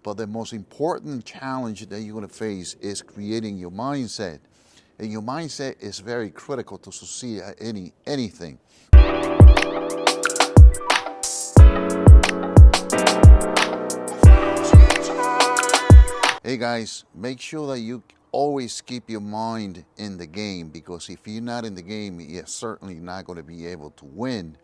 But the most important challenge that you're going to face is creating your mindset. And your mindset is very critical to succeed at anything. Hey guys, make sure that you always keep your mind in the game, because if you're not in the game, you're certainly not going to be able to win.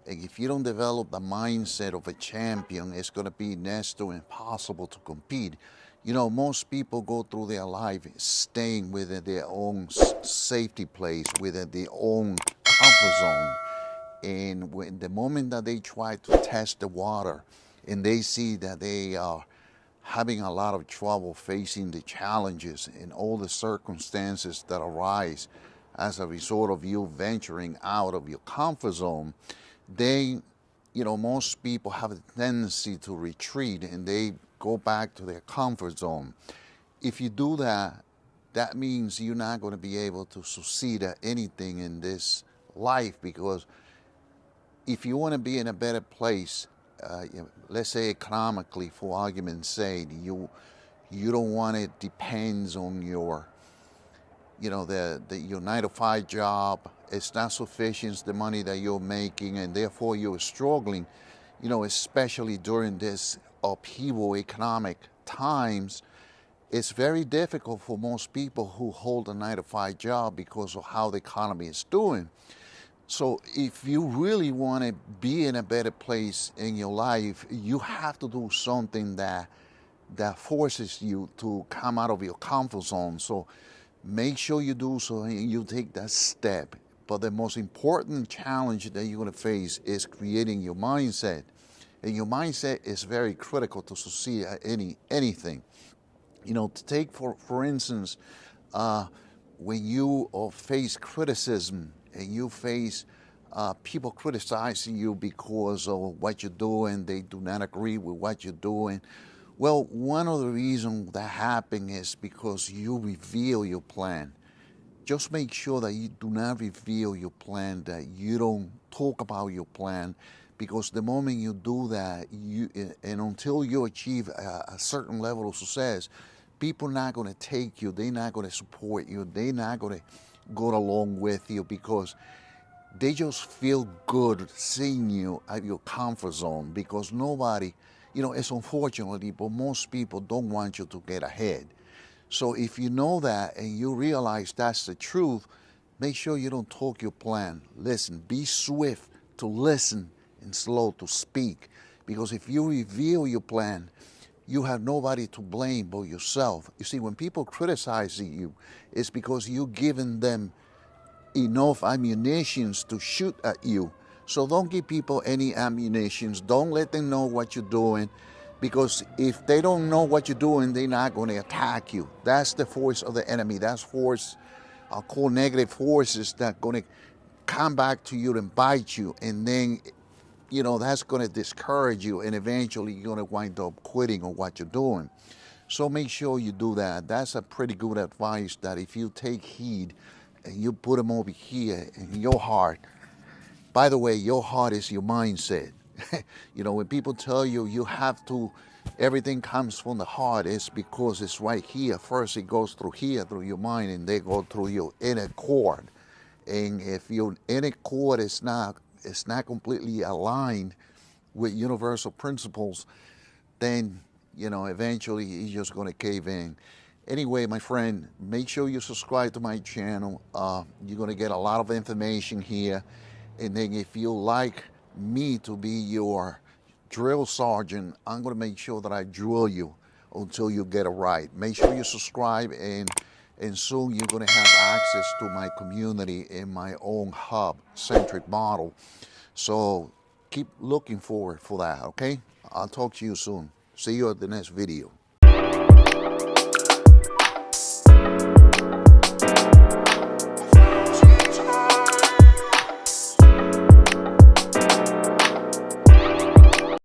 And if you don't develop the mindset of a champion, it's going to be next to impossible to compete. You know, most people go through their life staying within their own safety place, within their own comfort zone. And when the moment that they try to test the water and they see that they are having a lot of trouble facing the challenges and all the circumstances that arise as a result of you venturing out of your comfort zone, most people have a tendency to retreat and they go back to their comfort zone. If you do that, that means you're not going to be able to succeed at anything in this life, because if you want to be in a better place, let's say economically, for argument's sake, you don't want it depends on your, your 9-to-5 job. It's not sufficient, the money that you're making, and therefore you're struggling, especially during this upheaval economic times. It's very difficult for most people who hold a 9-to-5 job because of how the economy is doing. So if you really want to be in a better place in your life, you have to do something that forces you to come out of your comfort zone. So make sure you do so and you take that step. But the most important challenge that you're going to face is creating your mindset. And your mindset is very critical to succeed at anything. To take for instance, when you face criticism and you face people criticizing you because of what you're doing, they do not agree with what you're doing. Well, one of the reasons that happens is because you reveal your plan. Just make sure that you do not reveal your plan, that you don't talk about your plan, because the moment you do that, and until you achieve a certain level of success, people are not going to take you, they're not going to support you, they're not going to go along with you, because they just feel good seeing you at your comfort zone. Because nobody, it's unfortunately, but most people don't want you to get ahead. So if you know that and you realize that's the truth, make sure you don't talk your plan. Listen, be swift to listen and slow to speak. Because if you reveal your plan, you have nobody to blame but yourself. You see, when people criticize you, it's because you've given them enough ammunitions to shoot at you. So don't give people any ammunitions. Don't let them know what you're doing, because if they don't know what you're doing, they're not going to attack you. That's the force of the enemy. That's force, I'll call negative forces, that going to come back to you and bite you. And then, that's going to discourage you. And eventually you're going to wind up quitting on what you're doing. So make sure you do that. That's a pretty good advice, that if you take heed and you put them over here in your heart. By the way, your heart is your mindset. When people tell you you have to, everything comes from the heart, it's because it's right here. First it goes through here, through your mind, and they go through your inner cord. And if your inner cord is not completely aligned with universal principles, then eventually you're just going to cave in. Anyway, my friend, make sure you subscribe to my channel. You're going to get a lot of information here. And then if you like me to be your drill sergeant, I'm going to make sure that I drill you until you get it right. Make sure you subscribe, and soon you're going to have access to my community in my own hub-centric model. So keep looking forward for that, okay? I'll talk to you soon. See you at the next video.